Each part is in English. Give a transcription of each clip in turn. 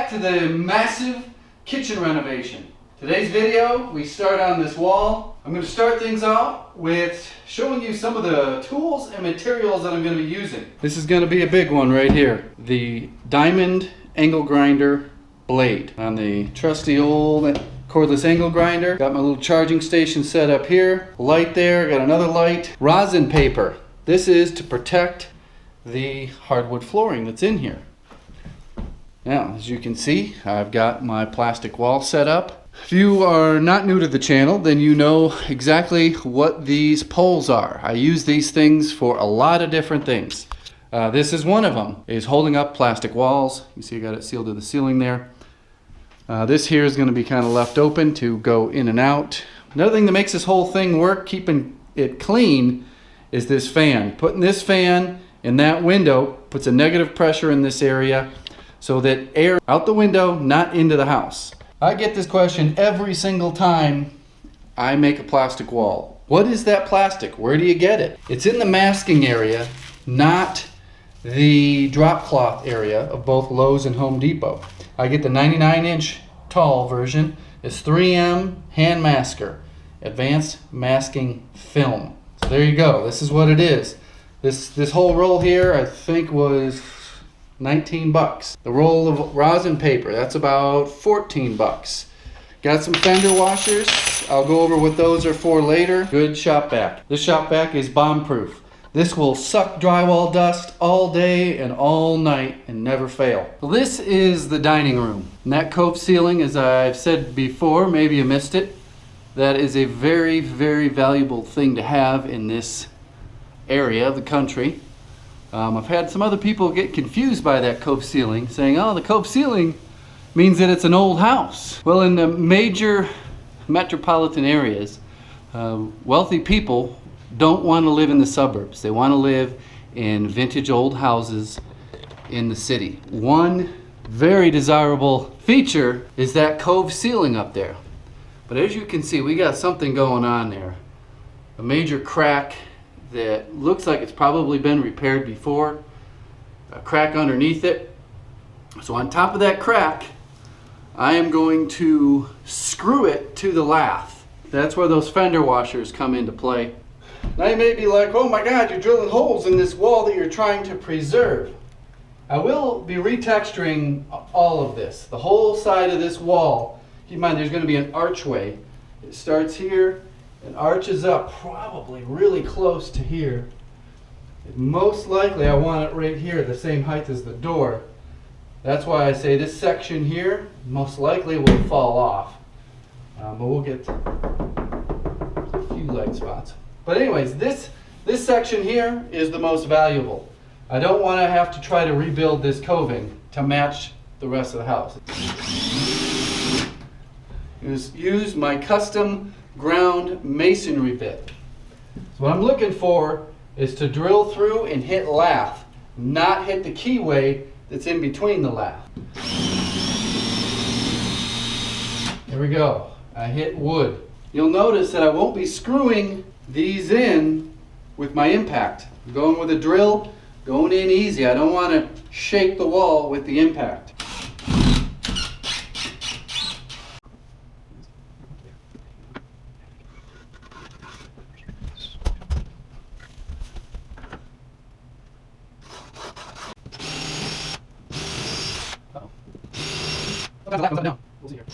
back to the massive kitchen renovation. Today's video, we start on this wall. I'm going to start things out with showing you some of the tools and materials that I'm going to be using. This is going to be a big one right here. The diamond angle grinder blade on the trusty old cordless angle grinder. Got my little charging station set up here. Light there, got another light. Rosin paper. This is to protect the hardwood flooring that's in here. Now, as you can see, I've got my plastic wall set up. If you are not new to the channel, then you know exactly what these poles are. I use these things for a lot of different things. This is one of them, is holding up plastic walls. You see I got it sealed to the ceiling there. This here is going to be kind of left open to go in and out. Another thing that makes this whole thing work, keeping it clean, is this fan. Putting this fan in that window puts a negative pressure in this area so that air out the window, not into the house. I get this question every single time I make a plastic wall. What is that plastic? Where do you get it? It's in the masking area, not the drop cloth area of both Lowe's and Home Depot. I get the 99-inch tall version. It's 3M hand masker, advanced masking film. So there you go. This is what it is. This whole roll here I think was 19 bucks. The roll of rosin paper, that's about 14 bucks. Got some fender washers. I'll go over what those are for later. Good shop vac. This shop vac is bomb proof. This will suck drywall dust all day and all night and never fail. Well, this is the dining room. And that cove ceiling, as I've said before, maybe you missed it, that is a very, very valuable thing to have in this area of the country. I've had some other people get confused by that cove ceiling, saying, oh, the cove ceiling means that it's an old house. Well, in the major metropolitan areas, wealthy people don't want to live in the suburbs. They want to live in vintage old houses in the city. One very desirable feature is that cove ceiling up there. But as you can see, we got something going on there. A major crack that looks like it's probably been repaired before. A crack underneath it. So on top of that crack, I am going to screw it to the lath. That's where those fender washers come into play. Now you may be like, oh my God, you're drilling holes in this wall that you're trying to preserve. I will be retexturing all of this. The whole side of this wall. Keep in mind there's going to be an archway. It starts here and arches up probably really close to here. Most likely I want it right here, the same height as the door. That's why I say this section here most likely will fall off. But we'll get a few light spots. But anyways, this section here is the most valuable. I don't want to have to try to rebuild this coving to match the rest of the house. Use my custom ground masonry bit. So what I'm looking for is to drill through and hit lath, not hit the keyway that's in between the lath. There we go. I hit wood. You'll notice that I won't be screwing these in with my impact. I'm going with a drill, going in easy. I don't want to shake the wall with the impact. No. We'll see here.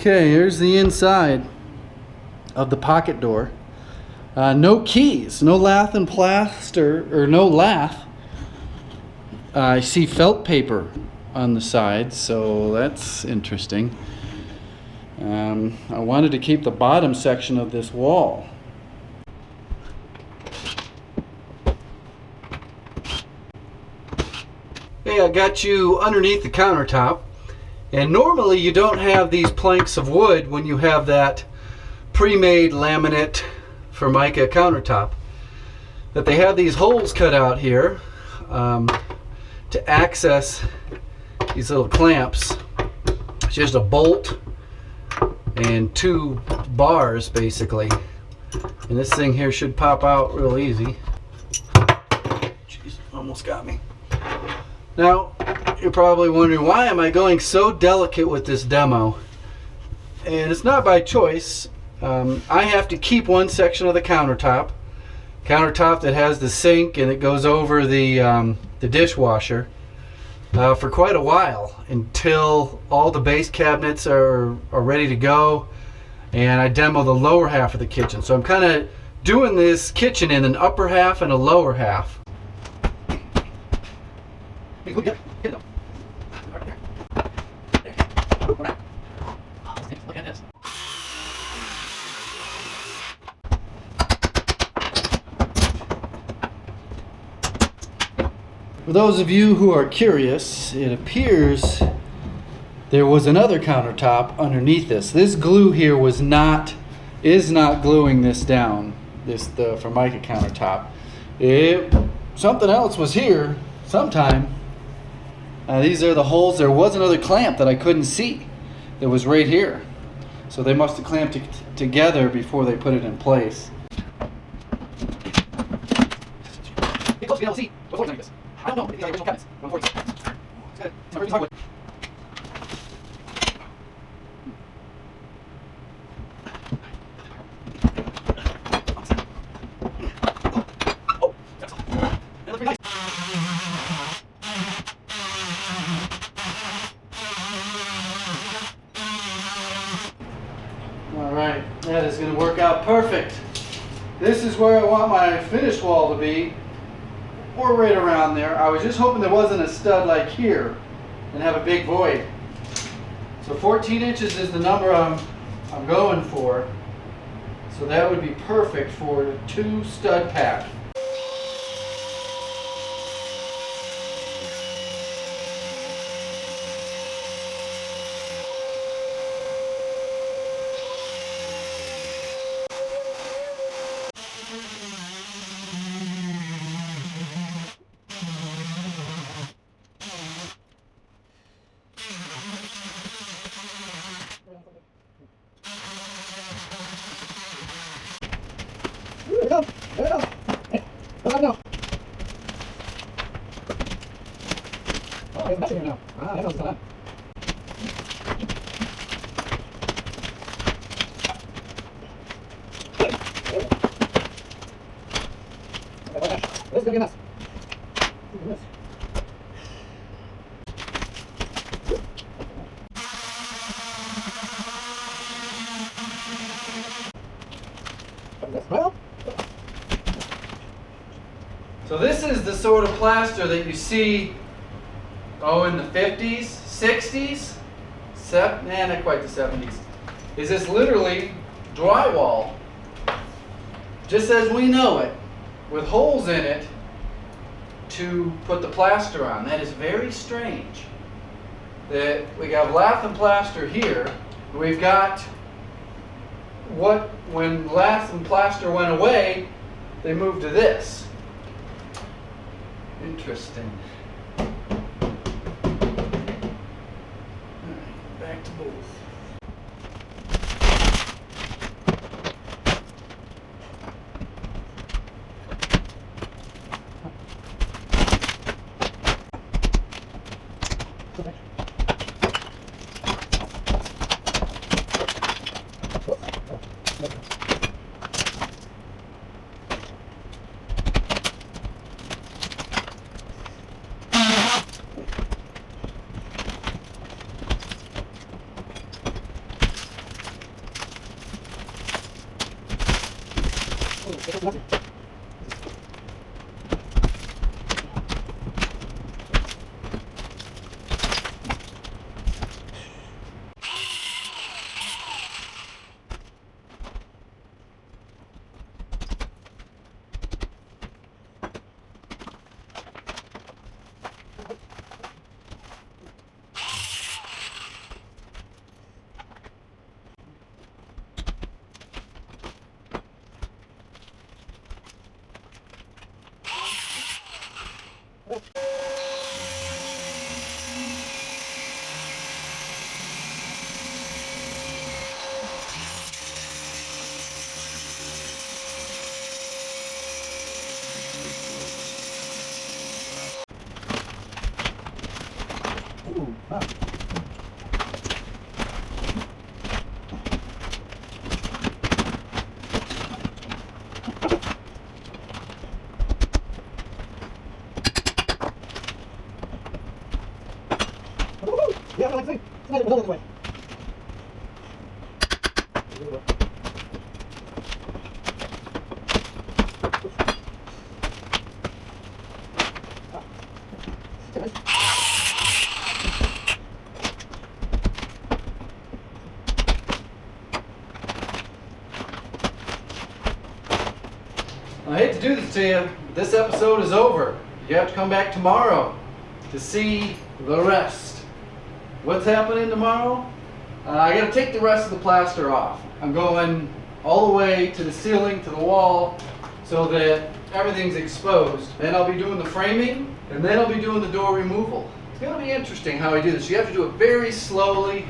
Okay, here's the inside of the pocket door. No keys, no lath and plaster, or no lath. I see felt paper on the side, so that's interesting. I wanted to keep the bottom section of this wall. Hey, I got you underneath the countertop, and normally you don't have these planks of wood when you have that pre-made laminate Formica countertop. That they have these holes cut out here to access these little clamps. It's just a bolt and 2 bars basically, and this thing here should pop out real easy. Jeez, almost got me. Now you're probably wondering, why am I going so delicate with this demo? And it's not by choice. I have to keep one section of the countertop that has the sink and it goes over the dishwasher for quite a while, until all the base cabinets are ready to go and I demo the lower half of the kitchen. So I'm kind of doing this kitchen in an upper half and a lower half. Look at this. For those of you who are curious, it appears there was another countertop underneath this. This glue here is not gluing this down, the Formica countertop. Something else was here sometime. These are the holes. There was another clamp that I couldn't see that was right here. So they must have clamped it together before they put it in place. Get close to be able to see before doing this. I don't know. Maybe the original cabinets. It's good. It's my original hardwood. Oh, that's all. That looks pretty nice. Alright, that is going to work out perfect. This is where I want my finished wall to be, or right around there. I was just hoping there wasn't a stud like here and have a big void. So 14 inches is the number I'm going for. So that would be perfect for a 2 stud pack. There we go. No. Oh, there's a mess in here now. That knows what's going on. This is going to be a mess. So this is the sort of plaster that you see, in the 50s, 60s, not quite the 70s. Is this literally drywall, just as we know it, with holes in it to put the plaster on. That is very strange. That we got lath and plaster here. We've got when lath and plaster went away, they moved to this. Interesting. All right, back to both. Yeah, I like to it's not a building way. I hate to do this to you, but this episode is over. You have to come back tomorrow to see the rest. What's happening tomorrow? I gotta take the rest of the plaster off. I'm going all the way to the ceiling, to the wall, so that everything's exposed. Then I'll be doing the framing, and then I'll be doing the door removal. It's gonna be interesting how I do this. You have to do it very slowly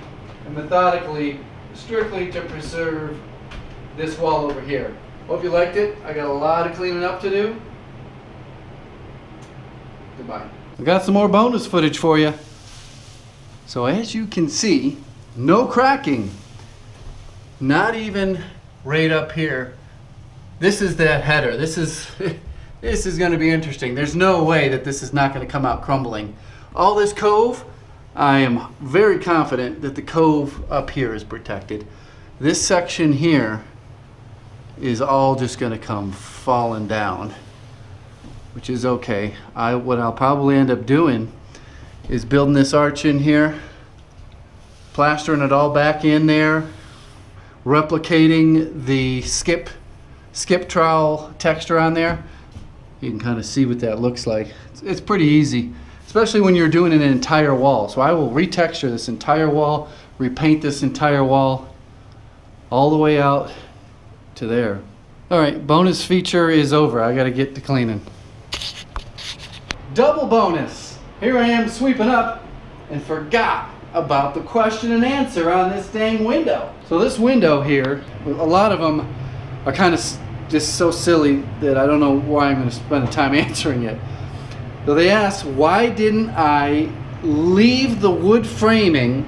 and methodically, strictly to preserve this wall over here. Hope you liked it. I got a lot of cleaning up to do. Goodbye. I got some more bonus footage for you. So as you can see, no cracking. Not even right up here. This is that header. This is this is going to be interesting. There's no way that this is not going to come out crumbling. All this cove, I am very confident that the cove up here is protected. This section here is all just going to come falling down, which is okay. What I'll probably end up doing is building this arch in here, plastering it all back in there, replicating the skip trowel texture on there. You can kind of see what that looks like. It's pretty easy, especially when you're doing an entire wall. So I will retexture this entire wall, repaint this entire wall all the way out to there. All right, bonus feature is over. I gotta get to cleaning. Double bonus. Here I am sweeping up and forgot about the question and answer on this dang window. So this window here, a lot of them are kind of just so silly that I don't know why I'm going to spend the time answering it. So they asked, why didn't I leave the wood framing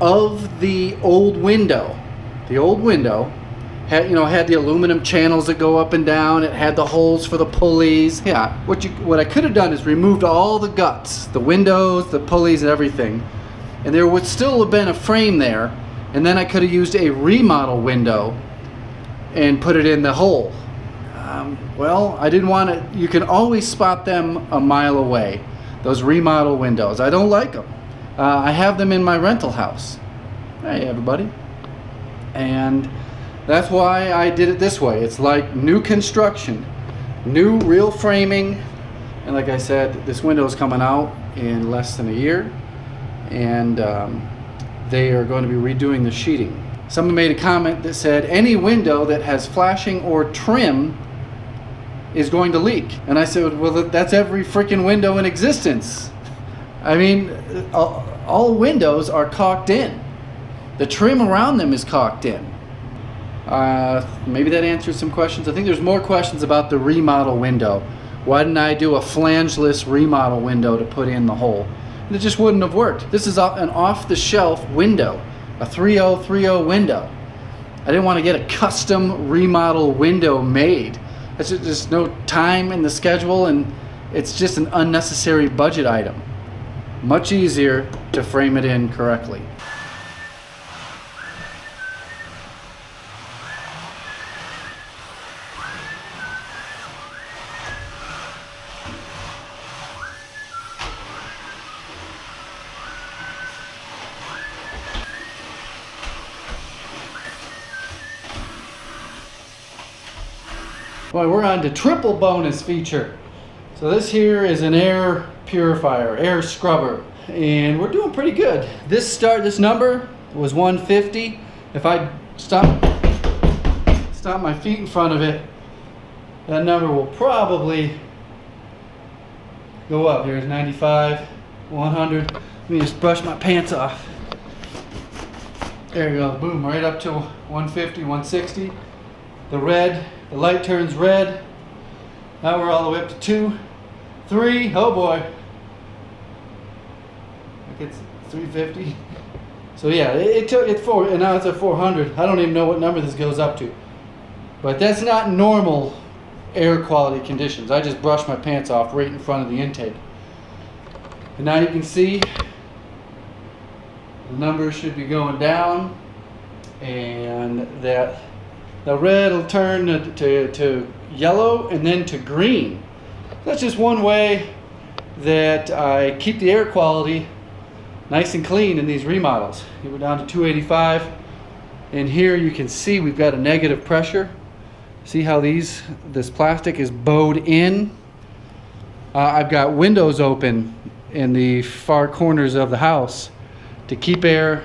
of the old window? The old window had, had the aluminum channels that go up and down. It had the holes for the pulleys. Yeah, what I could have done is removed all the guts, the windows, the pulleys, and everything, and there would still have been a frame there. And then I could have used a remodel window and put it in the hole. Well, I didn't want to. You can always spot them a mile away. Those remodel windows, I don't like them. I have them in my rental house. Hey, everybody. And that's why I did it this way. It's like new construction, new real framing. And like I said, this window is coming out in less than a year. And they are going to be redoing the sheeting. Someone made a comment that said any window that has flashing or trim is going to leak. And I said, well, that's every freaking window in existence. I mean, all windows are caulked in. The trim around them is caulked in. Maybe that answers some questions. I think there's more questions about the remodel window. Why didn't I do a flangeless remodel window to put in the hole? And it just wouldn't have worked. This is an off-the-shelf window, a 3030 window. I didn't want to get a custom remodel window made. There's just no time in the schedule, and it's just an unnecessary budget item. Much easier to frame it in correctly. Well, we're on to triple bonus feature. So this here is an air purifier, air scrubber, and we're doing pretty good. This number was 150. If I stomp my feet in front of it, that number will probably go up. Here's 95, 100. Let me just brush my pants off. There you go, boom, right up to 150, 160. The light turns red. Now we're all the way up to 2, 3, oh boy. It's 350. So yeah, it took it 4, and now it's at 400. I don't even know what number this goes up to. But that's not normal air quality conditions. I just brushed my pants off right in front of the intake. And now you can see the numbers should be going down, and that the red will turn to yellow and then to green. That's just one way that I keep the air quality nice and clean in these remodels. We're down to 285, and here you can see we've got a negative pressure. See how this plastic is bowed in? I've got windows open in the far corners of the house to keep air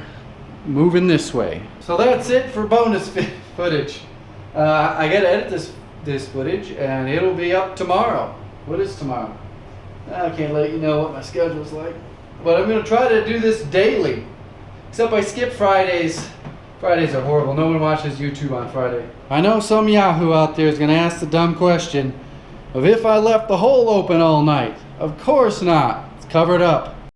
moving this way. So that's it for bonus footage. I gotta edit this footage, and it'll be up tomorrow. What is tomorrow? I can't let you know what my schedule's like, but I'm gonna try to do this daily. Except I skip Fridays. Fridays are horrible. No one watches YouTube on Friday. I know some Yahoo out there is gonna ask the dumb question of if I left the hole open all night. Of course not. It's covered up.